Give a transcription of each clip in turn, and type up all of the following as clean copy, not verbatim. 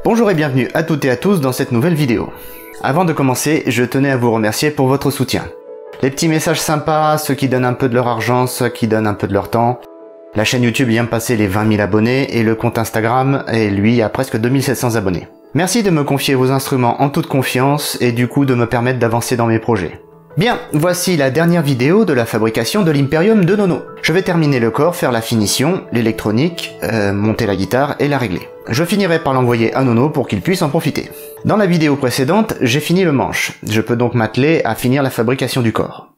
Bonjour et bienvenue à toutes et à tous dans cette nouvelle vidéo. Avant de commencer, je tenais à vous remercier pour votre soutien. Les petits messages sympas, ceux qui donnent un peu de leur argent, ceux qui donnent un peu de leur temps. La chaîne YouTube vient de passer les 20 000 abonnés et le compte Instagram est lui à presque 2700 abonnés. Merci de me confier vos instruments en toute confiance et du coup de me permettre d'avancer dans mes projets. Bien, voici la dernière vidéo de la fabrication de l'Imperium de Nono. Je vais terminer le corps, faire la finition, l'électronique, monter la guitare et la régler. Je finirai par l'envoyer à Nono pour qu'il puisse en profiter. Dans la vidéo précédente, j'ai fini le manche. Je peux donc m'atteler à finir la fabrication du corps.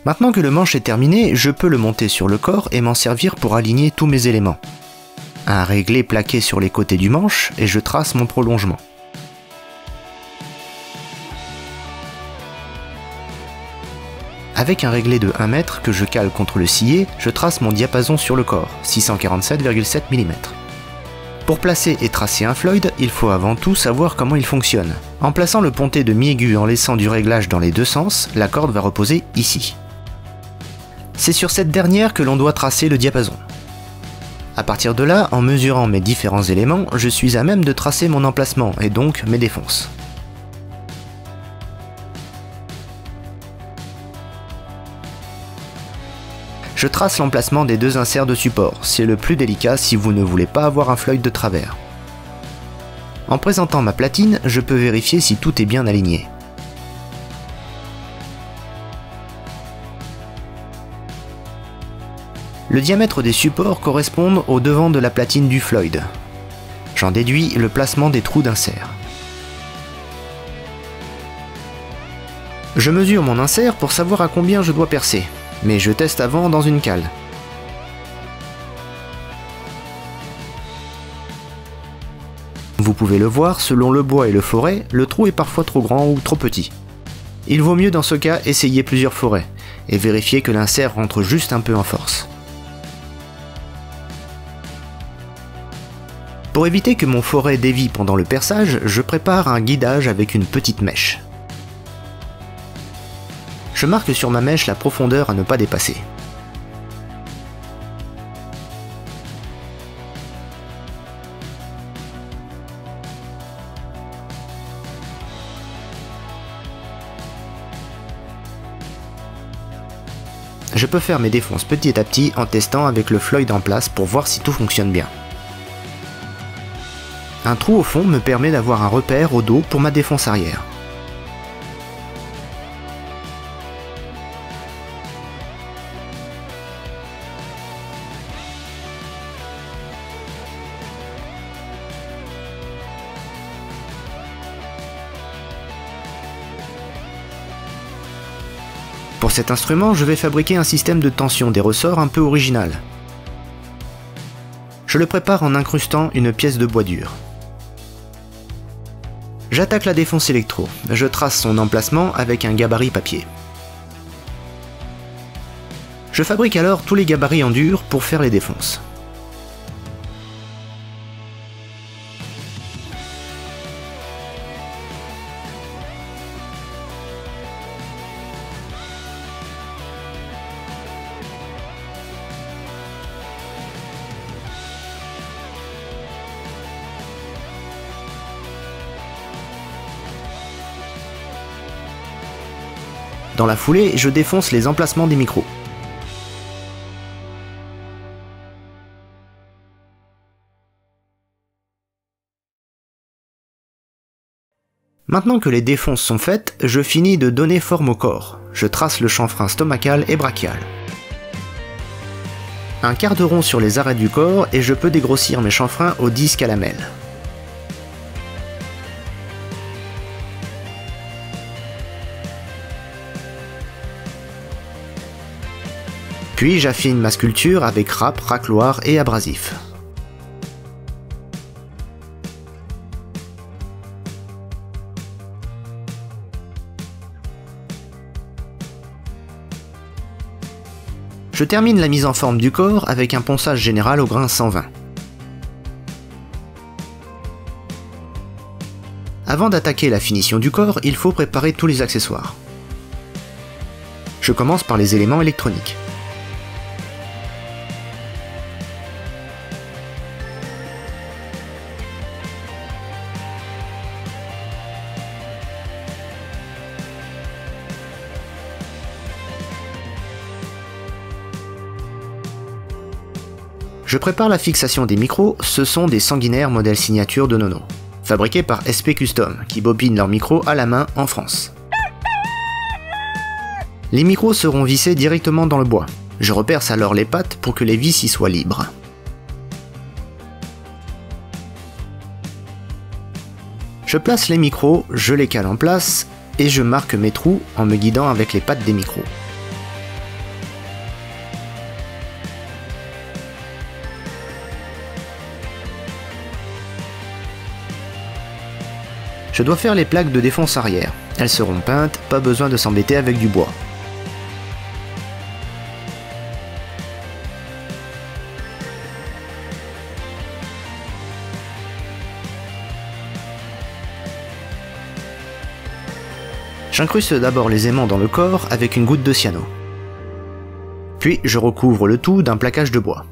Maintenant que le manche est terminé, je peux le monter sur le corps et m'en servir pour aligner tous mes éléments. Un réglé plaqué sur les côtés du manche et je trace mon prolongement. Avec un réglé de 1 mètre que je cale contre le sillet, je trace mon diapason sur le corps, 647,7 mm. Pour placer et tracer un Floyd, il faut avant tout savoir comment il fonctionne. En plaçant le pontet de mi-aigu en laissant du réglage dans les deux sens, la corde va reposer ici. C'est sur cette dernière que l'on doit tracer le diapason. À partir de là, en mesurant mes différents éléments, je suis à même de tracer mon emplacement et donc mes défonces. Je trace l'emplacement des deux inserts de support, c'est le plus délicat si vous ne voulez pas avoir un Floyd de travers. En présentant ma platine, je peux vérifier si tout est bien aligné. Le diamètre des supports correspond au devant de la platine du Floyd. J'en déduis le placement des trous d'insert. Je mesure mon insert pour savoir à combien je dois percer. Mais je teste avant dans une cale. Vous pouvez le voir, selon le bois et le forêt, le trou est parfois trop grand ou trop petit. Il vaut mieux dans ce cas essayer plusieurs forêts, et vérifier que l'insert rentre juste un peu en force. Pour éviter que mon forêt dévie pendant le perçage, je prépare un guidage avec une petite mèche. Je marque sur ma mèche la profondeur à ne pas dépasser. Je peux faire mes défonces petit à petit en testant avec le Floyd en place pour voir si tout fonctionne bien. Un trou au fond me permet d'avoir un repère au dos pour ma défonce arrière. Pour cet instrument, je vais fabriquer un système de tension des ressorts un peu original. Je le prépare en incrustant une pièce de bois dur. J'attaque la défonce électro. Je trace son emplacement avec un gabarit papier. Je fabrique alors tous les gabarits en dur pour faire les défonces. Dans la foulée, je défonce les emplacements des micros. Maintenant que les défonces sont faites, je finis de donner forme au corps. Je trace le chanfrein stomacal et brachial. Un quart de rond sur les arrêts du corps et je peux dégrossir mes chanfreins au disque à lamelles. Puis j'affine ma sculpture avec râpe, racloir et abrasif. Je termine la mise en forme du corps avec un ponçage général au grain 120. Avant d'attaquer la finition du corps, il faut préparer tous les accessoires. Je commence par les éléments électroniques. Je prépare la fixation des micros, ce sont des sanguinaires modèle signature de Nono, fabriqués par SP Custom, qui bobinent leurs micros à la main en France. Les micros seront vissés directement dans le bois. Je reperce alors les pattes pour que les vis y soient libres. Je place les micros, je les cale en place, et je marque mes trous en me guidant avec les pattes des micros. Je dois faire les plaques de défonce arrière. Elles seront peintes, pas besoin de s'embêter avec du bois. J'incruste d'abord les aimants dans le corps avec une goutte de cyano. Puis je recouvre le tout d'un plaquage de bois.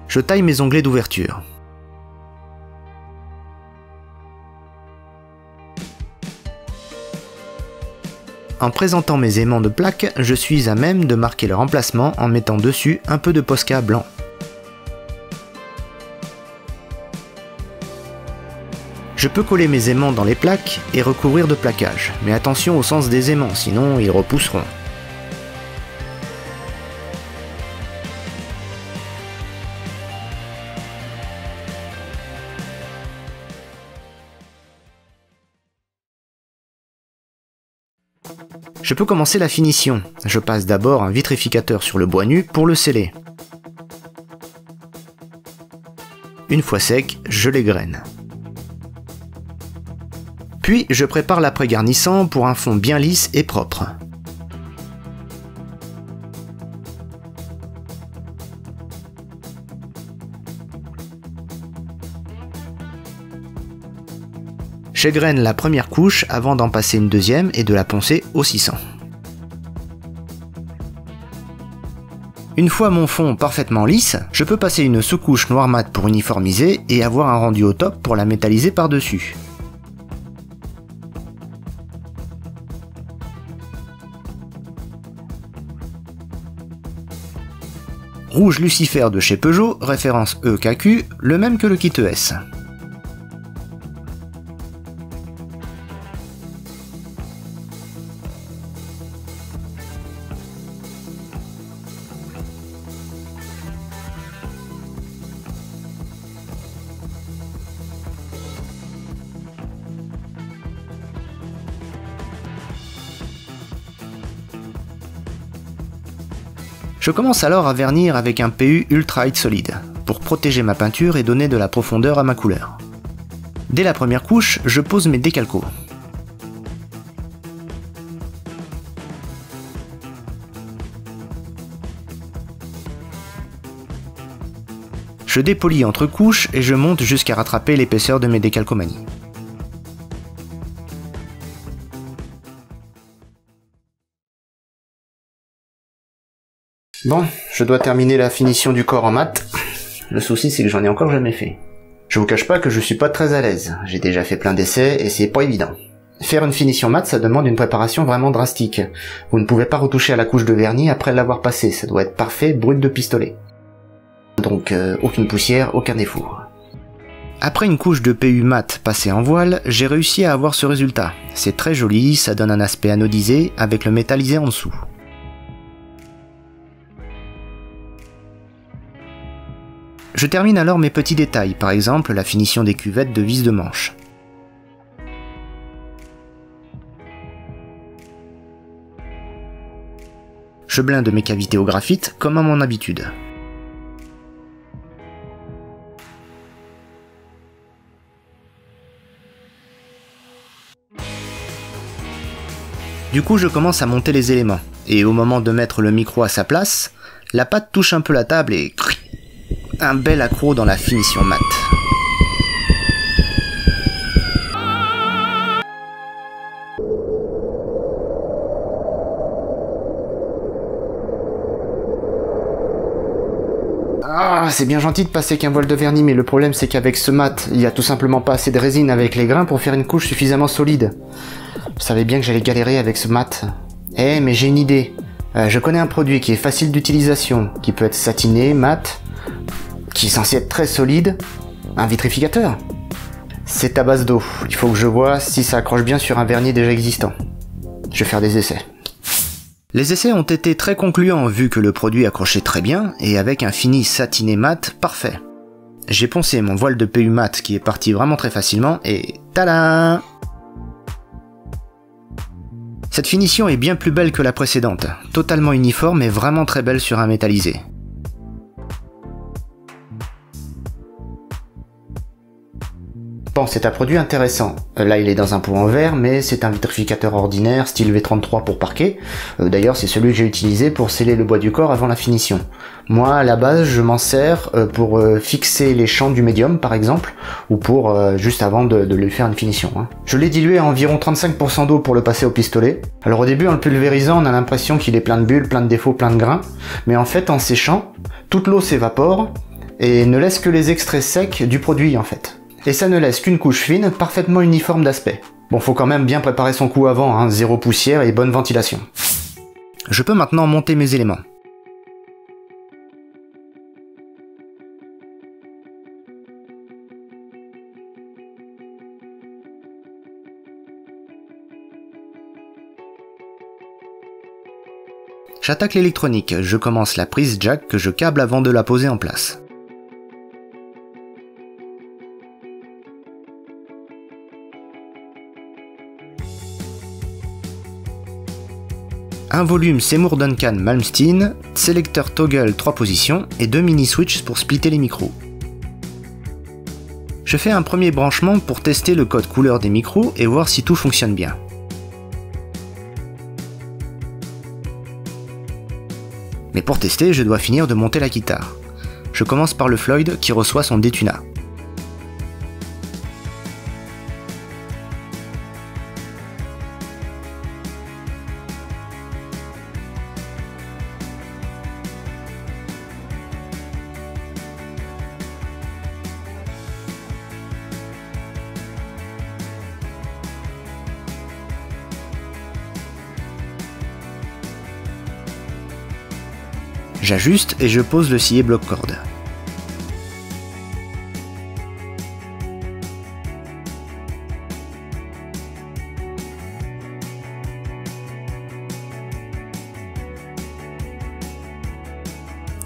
Je taille mes onglets d'ouverture. En présentant mes aimants de plaque, je suis à même de marquer leur emplacement en mettant dessus un peu de Posca blanc. Je peux coller mes aimants dans les plaques et recouvrir de plaquage, mais attention au sens des aimants, sinon ils repousseront. Je peux commencer la finition. Je passe d'abord un vitrificateur sur le bois nu pour le sceller. Une fois sec, je l'égrène. Puis je prépare l'après-garnissant pour un fond bien lisse et propre. J'égrène la première couche avant d'en passer une deuxième et de la poncer au 600. Une fois mon fond parfaitement lisse, je peux passer une sous-couche noir mat pour uniformiser et avoir un rendu au top pour la métalliser par-dessus. Rouge Lucifer de chez Peugeot, référence EKQ, le même que le kit ES. Je commence alors à vernir avec un PU Ultra High Solid, pour protéger ma peinture et donner de la profondeur à ma couleur. Dès la première couche, je pose mes décalcos. Je dépolis entre couches et je monte jusqu'à rattraper l'épaisseur de mes décalcomanies. Bon, je dois terminer la finition du corps en mat. Le souci c'est que j'en ai encore jamais fait. Je vous cache pas que je suis pas très à l'aise. J'ai déjà fait plein d'essais et c'est pas évident. Faire une finition mat, ça demande une préparation vraiment drastique. Vous ne pouvez pas retoucher à la couche de vernis après l'avoir passé, ça doit être parfait, brut de pistolet. Donc aucune poussière, aucun défaut. Après une couche de PU mat passée en voile, j'ai réussi à avoir ce résultat. C'est très joli, ça donne un aspect anodisé avec le métallisé en dessous. Je termine alors mes petits détails, par exemple la finition des cuvettes de vis de manche. Je blinde mes cavités au graphite comme à mon habitude. Du coup, je commence à monter les éléments, et au moment de mettre le micro à sa place, la patte touche un peu la table et un bel accroc dans la finition mat. Ah, Ah, c'est bien gentil de passer qu'un voile de vernis, mais le problème c'est qu'avec ce mat, il y a tout simplement pas assez de résine avec les grains pour faire une couche suffisamment solide. Je savais bien que j'allais galérer avec ce mat. Eh, mais j'ai une idée. Je connais un produit qui est facile d'utilisation, qui peut être satiné, mat, qui est censé être très solide. Un vitrificateur. C'est à base d'eau. Il faut que je vois si ça accroche bien sur un vernis déjà existant. Je vais faire des essais. Les essais ont été très concluants vu que le produit accrochait très bien et avec un fini satiné mat parfait. J'ai poncé mon voile de PU mat qui est parti vraiment très facilement et tada! Cette finition est bien plus belle que la précédente, totalement uniforme et vraiment très belle sur un métallisé. Bon, c'est un produit intéressant. Là, il est dans un pot en verre, mais c'est un vitrificateur ordinaire, style V33 pour parquet. D'ailleurs, c'est celui que j'ai utilisé pour sceller le bois du corps avant la finition. Moi, à la base, je m'en sers pour fixer les champs du médium, par exemple, ou pour juste avant de lui faire une finition. Je l'ai dilué à environ 35% d'eau pour le passer au pistolet. Alors au début, en le pulvérisant, on a l'impression qu'il est plein de bulles, plein de défauts, plein de grains. Mais en fait, en séchant, toute l'eau s'évapore et ne laisse que les extraits secs du produit, en fait. Et ça ne laisse qu'une couche fine, parfaitement uniforme d'aspect. Bon, faut quand même bien préparer son coup avant, hein, zéro poussière et bonne ventilation. Je peux maintenant monter mes éléments. J'attaque l'électronique, je commence la prise jack que je câble avant de la poser en place. Un volume Seymour Duncan Malmsteen, sélecteur toggle 3 positions et 2 mini switches pour splitter les micros. Je fais un premier branchement pour tester le code couleur des micros et voir si tout fonctionne bien. Mais pour tester, je dois finir de monter la guitare. Je commence par le Floyd qui reçoit son Detuna. J'ajuste et je pose le scié bloc-corde.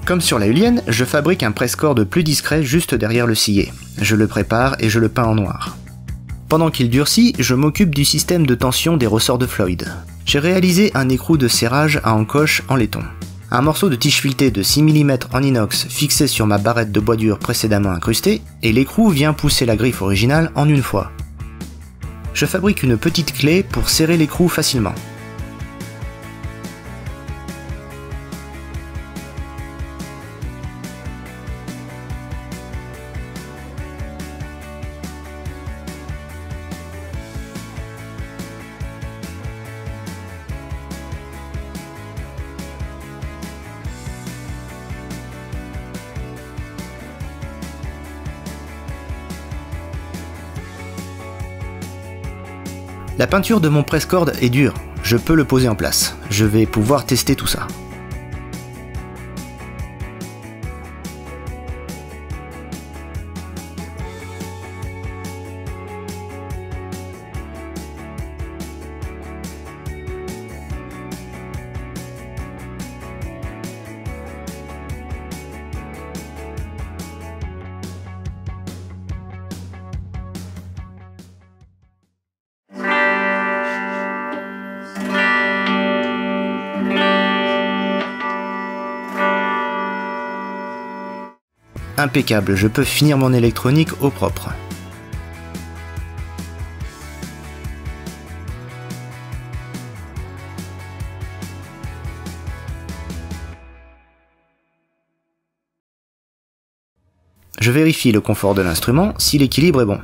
Comme sur la Ulienne, je fabrique un presse-corde plus discret juste derrière le scié. Je le prépare et je le peins en noir. Pendant qu'il durcit, je m'occupe du système de tension des ressorts de Floyd. J'ai réalisé un écrou de serrage à encoche en laiton. Un morceau de tige filetée de 6 mm en inox fixé sur ma barrette de bois dur précédemment incrustée, et l'écrou vient pousser la griffe originale en une fois. Je fabrique une petite clé pour serrer l'écrou facilement. La peinture de mon presse-corde est dure, je peux le poser en place. Je vais pouvoir tester tout ça. Impeccable, je peux finir mon électronique au propre. Je vérifie le confort de l'instrument, si l'équilibre est bon.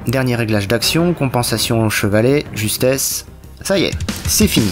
dernier réglage d'action, compensation au chevalet, justesse. Ça y est, c'est fini.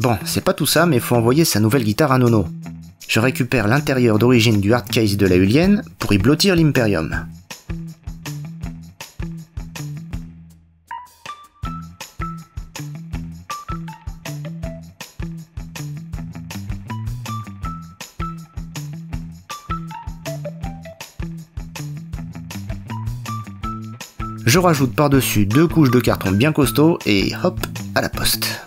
Bon, c'est pas tout ça, mais faut envoyer sa nouvelle guitare à Nono. Je récupère l'intérieur d'origine du hardcase de la Ulienne pour y blottir l'Imperium. Je rajoute par-dessus 2 couches de carton bien costaud et hop, à la poste.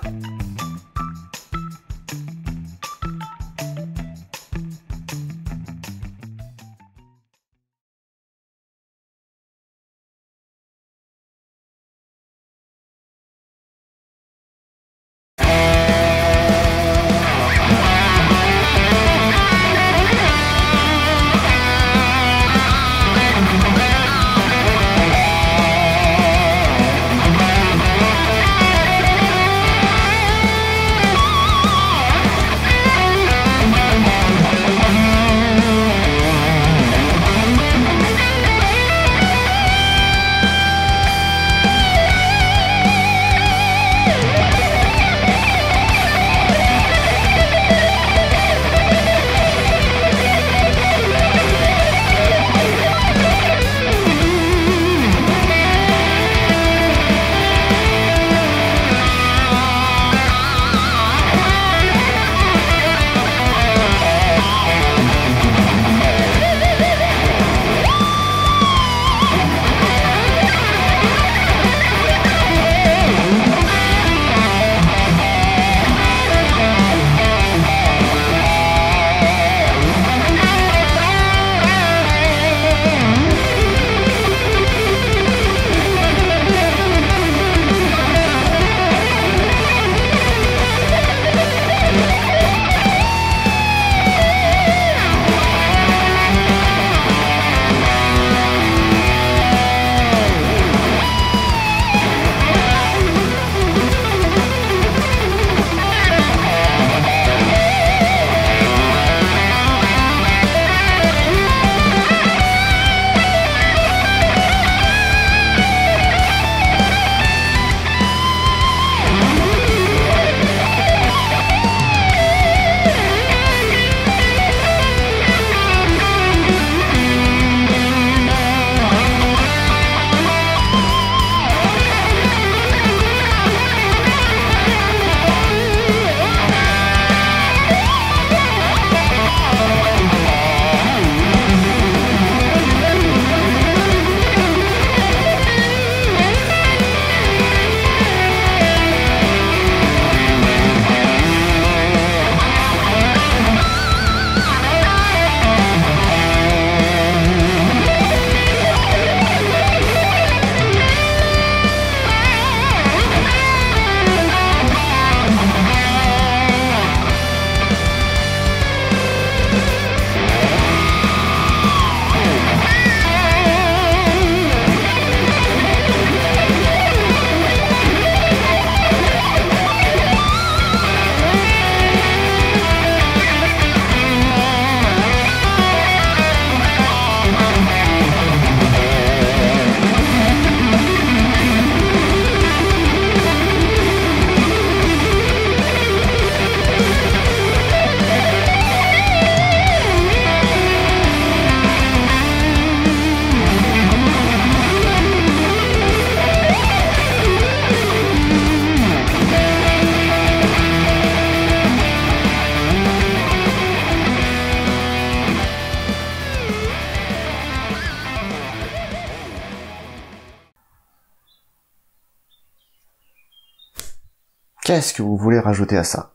Qu'est-ce que vous voulez rajouter à ça?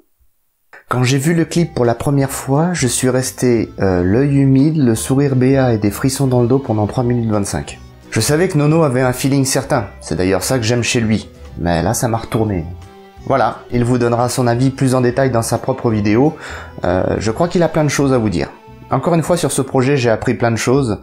Quand j'ai vu le clip pour la première fois, je suis resté l'œil humide, le sourire béat et des frissons dans le dos pendant 3 minutes 25. Je savais que Nono avait un feeling certain, c'est d'ailleurs ça que j'aime chez lui, mais là ça m'a retourné. Voilà, il vous donnera son avis plus en détail dans sa propre vidéo, je crois qu'il a plein de choses à vous dire. Encore une fois sur ce projet j'ai appris plein de choses,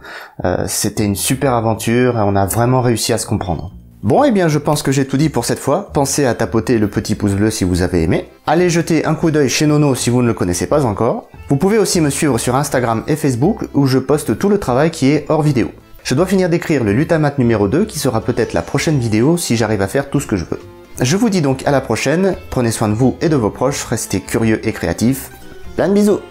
c'était une super aventure et on a vraiment réussi à se comprendre. Bon, eh bien je pense que j'ai tout dit pour cette fois, pensez à tapoter le petit pouce bleu si vous avez aimé, allez jeter un coup d'œil chez Nono si vous ne le connaissez pas encore, vous pouvez aussi me suivre sur Instagram et Facebook où je poste tout le travail qui est hors vidéo. Je dois finir d'écrire le Lutamate numéro 2 qui sera peut-être la prochaine vidéo si j'arrive à faire tout ce que je veux. Je vous dis donc à la prochaine, prenez soin de vous et de vos proches, restez curieux et créatifs, plein de bisous!